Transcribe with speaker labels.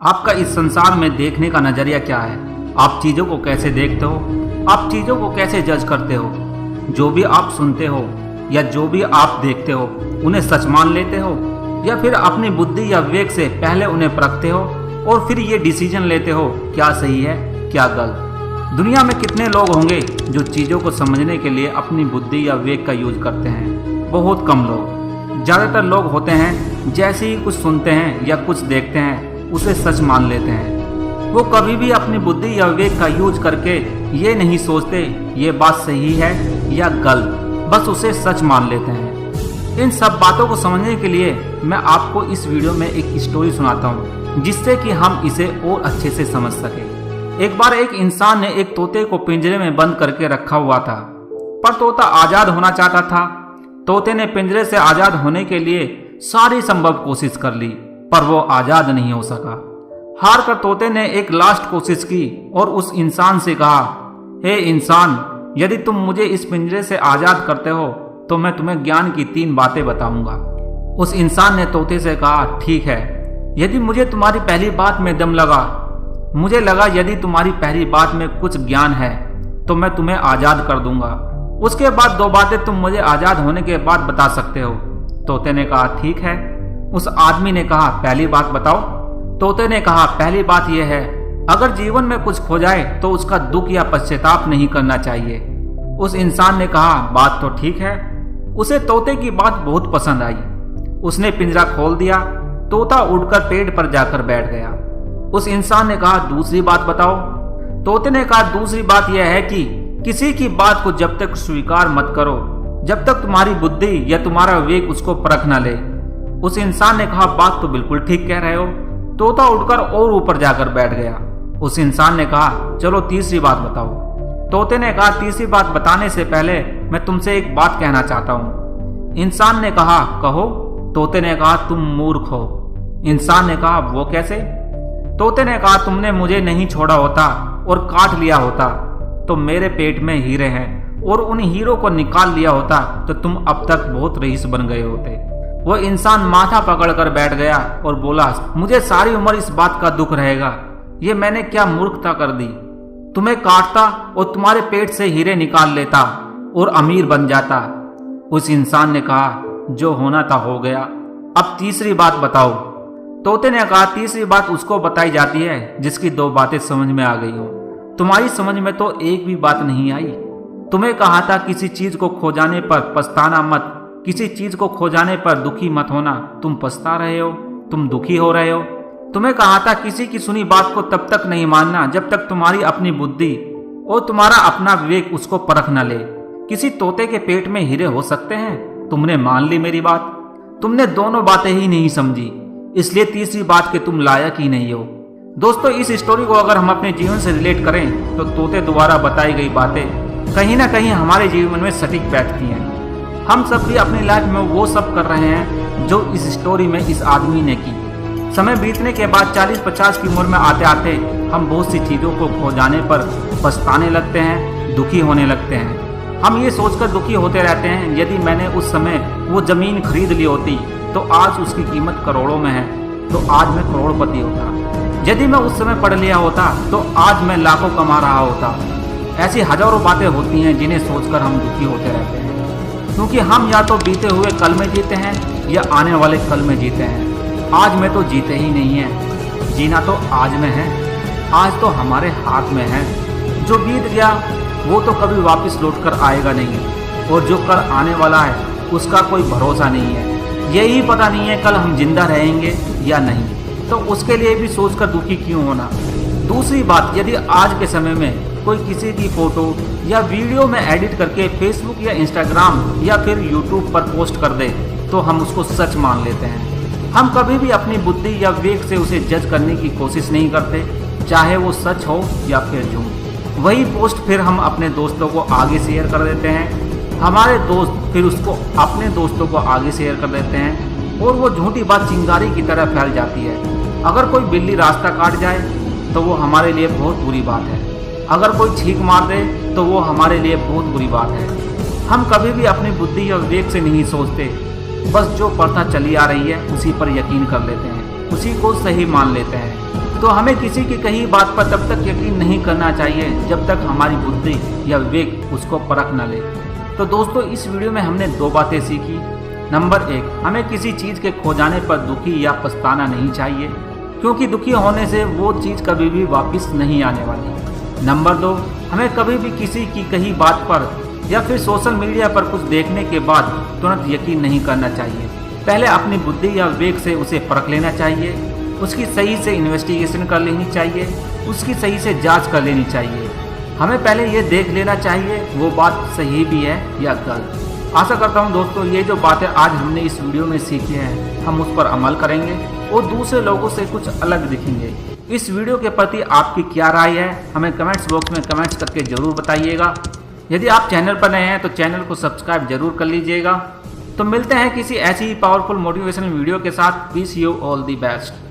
Speaker 1: आपका इस संसार में देखने का नजरिया क्या है? आप चीजों को कैसे देखते हो? आप चीजों को कैसे जज करते हो? जो भी आप सुनते हो या जो भी आप देखते हो उन्हें सच मान लेते हो या फिर अपनी बुद्धि या विवेक से पहले उन्हें परखते हो और फिर ये डिसीजन लेते हो क्या सही है क्या गलत? दुनिया में कितने लोग होंगे जो चीजों को समझने के लिए अपनी बुद्धि या विवेक का यूज करते हैं? बहुत कम लोग। ज्यादातर लोग होते हैं जैसे ही कुछ सुनते हैं या कुछ देखते हैं उसे सच मान लेते हैं। वो कभी भी अपनी बुद्धि या विवेक का यूज करके ये नहीं सोचते ये बात सही है या गलत, बस उसे सच मान लेते हैं। इन सब बातों को समझने के लिए मैं आपको इस वीडियो में एक स्टोरी सुनाता हूँ जिससे कि हम इसे और अच्छे से समझ सके। एक बार एक इंसान ने एक तोते को पिंजरे में बंद करके रखा हुआ था, पर तोता आजाद होना चाहता था। तोते ने पिंजरे से आजाद होने के लिए सारी संभव कोशिश कर ली, पर वो आजाद नहीं हो सका। हार कर तोते ने एक लास्ट कोशिश की और उस इंसान से कहा, हे इंसान, यदि तुम मुझे इस पिंजरे से आजाद करते हो तो मैं तुम्हें ज्ञान की 3 बातें बताऊंगा। उस इंसान ने तोते से कहा, ठीक है, यदि मुझे तुम्हारी पहली बात में दम लगा, मुझे लगा यदि तुम्हारी पहली बात में कुछ ज्ञान है तो मैं तुम्हें आजाद कर दूंगा। उसके बाद 2 बातें तुम मुझे आजाद होने के बाद बता सकते हो। तोते ने कहा, ठीक है। उस आदमी ने कहा, पहली बात बताओ। तोते ने कहा, पहली बात यह है, अगर जीवन में कुछ खो जाए तो उसका दुख या पश्चाताप नहीं करना चाहिए। उस इंसान ने कहा, बात तो ठीक है। उसे तोते की बात बहुत पसंद आई। उसने पिंजरा खोल दिया। तोता उड़कर पेड़ पर जाकर बैठ गया। उस इंसान ने कहा, दूसरी बात बताओ। तोते ने कहा, दूसरी बात यह है कि किसी की बात को जब तक स्वीकार मत करो जब तक तुम्हारी बुद्धि या तुम्हारा विवेक उसको परख न ले। उस इंसान ने कहा, बात तो बिल्कुल ठीक कह रहे हो। तोता उड़कर और ऊपर जाकर बैठ गया। उस इंसान ने कहा, चलो तीसरी बात बताओ। तोते ने कहा, तीसरी बात बताने से पहले मैं तुमसे एक बात कहना चाहता हूँ। इंसान ने कहा, कहो। तोते ने कहा, तुम मूर्ख हो। इंसान ने कहा, वो कैसे? तोते ने कहा, तुमने मुझे नहीं छोड़ा होता और काट लिया होता तो मेरे पेट में हीरे हैं और उन हीरों को निकाल लिया होता तो तुम अब तक बहुत रईस बन गए होते। वो इंसान माथा पकड़कर बैठ गया और बोला, मुझे सारी उम्र इस बात का दुख रहेगा। ये मैंने क्या मूर्खता कर दी। तुम्हें काटता और तुम्हारे पेट से हीरे निकाल लेता और अमीर बन जाता। उस इंसान ने कहा, जो होना था हो गया, अब तीसरी बात बताओ। तोते ने कहा, तीसरी बात उसको बताई जाती है जिसकी 2 बातें समझ में आ गई हो। तुम्हारी समझ में तो एक भी बात नहीं आई। तुम्हें कहा था किसी चीज को खो जाने पर पछताना मत, किसी चीज को खो जाने पर दुखी मत होना। तुम पछता रहे हो, तुम दुखी हो रहे हो। तुम्हें कहा था किसी की सुनी बात को तब तक नहीं मानना जब तक तुम्हारी अपनी बुद्धि और तुम्हारा अपना विवेक उसको परख न ले। किसी तोते के पेट में हीरे हो सकते हैं? तुमने मान ली मेरी बात। तुमने दोनों बातें ही नहीं समझी, इसलिए तीसरी बात के तुम लायक ही नहीं हो। दोस्तों, इस स्टोरी को अगर हम अपने जीवन से रिलेट करें तो तोते द्वारा बताई गई बातें कहीं ना कहीं हमारे जीवन में सटीक बैठती हैं। हम सब भी अपनी लाइफ में वो सब कर रहे हैं जो इस स्टोरी में इस आदमी ने की। समय बीतने के बाद 40-50 की उम्र में आते आते हम बहुत सी चीज़ों को खो जाने पर पछताने लगते हैं, दुखी होने लगते हैं। हम ये सोचकर दुखी होते रहते हैं, यदि मैंने उस समय वो ज़मीन खरीद ली होती तो आज उसकी कीमत करोड़ों में है, तो आज मैं करोड़पति होता। यदि मैं उस समय पढ़ लिया होता तो आज मैं लाखों कमा रहा होता। ऐसी हजारों बातें होती हैं जिन्हें सोचकर हम दुखी होते रहते हैं, क्योंकि हम या तो बीते हुए कल में जीते हैं या आने वाले कल में जीते हैं। आज में तो जीते ही नहीं है। जीना तो आज में है। आज तो हमारे हाथ में है। जो बीत गया वो तो कभी वापस लौट कर आएगा नहीं, और जो कल आने वाला है उसका कोई भरोसा नहीं है। यही पता नहीं है कल हम जिंदा रहेंगे या नहीं, तो उसके लिए भी सोचकर दुखी क्यों होना। दूसरी बात, यदि आज के समय में कोई किसी की फोटो या वीडियो में एडिट करके फेसबुक या इंस्टाग्राम या फिर यूट्यूब पर पोस्ट कर दे तो हम उसको सच मान लेते हैं। हम कभी भी अपनी बुद्धि या विवेक से उसे जज करने की कोशिश नहीं करते, चाहे वो सच हो या फिर झूठ। वही पोस्ट फिर हम अपने दोस्तों को आगे शेयर कर देते हैं। हमारे दोस्त फिर उसको अपने दोस्तों को आगे शेयर कर देते हैं और वो झूठी बात चिंगारी की तरह फैल जाती है। अगर कोई बिल्ली रास्ता काट जाए तो वो हमारे लिए बहुत बुरी बात है। अगर कोई छींक मार दे तो वो हमारे लिए बहुत बुरी बात है। हम कभी भी अपनी बुद्धि या विवेक से नहीं सोचते, बस जो प्रथा चली आ रही है उसी पर यकीन कर लेते हैं, उसी को सही मान लेते हैं। तो हमें किसी की कही बात पर तब तक यकीन नहीं करना चाहिए जब तक हमारी बुद्धि या विवेक उसको परख न ले। तो दोस्तों, इस वीडियो में हमने 2 बातें सीखी। नंबर 1, हमें किसी चीज़ के खो जाने पर दुखी या पछताना नहीं चाहिए, क्योंकि दुखी होने से वो चीज़ कभी भी वापस नहीं आने वाली। नंबर 2, हमें कभी भी किसी की कही बात पर या फिर सोशल मीडिया पर कुछ देखने के बाद तुरंत यकीन नहीं करना चाहिए। पहले अपनी बुद्धि या विवेक से उसे परख लेना चाहिए, उसकी सही से इन्वेस्टिगेशन कर लेनी चाहिए, उसकी सही से जांच कर लेनी चाहिए। हमें पहले ये देख लेना चाहिए वो बात सही भी है या गलत। आशा करता हूँ दोस्तों, ये जो बातें आज हमने इस वीडियो में सीखी हैं, हम उस पर अमल करेंगे और दूसरे लोगों से कुछ अलग दिखेंगे। इस वीडियो के प्रति आपकी क्या राय है, हमें कमेंट्स बॉक्स में कमेंट्स करके ज़रूर बताइएगा। यदि आप चैनल पर नए हैं तो चैनल को सब्सक्राइब जरूर कर लीजिएगा। तो मिलते हैं किसी ऐसी ही पावरफुल मोटिवेशनल वीडियो के साथ। Wish you all the best.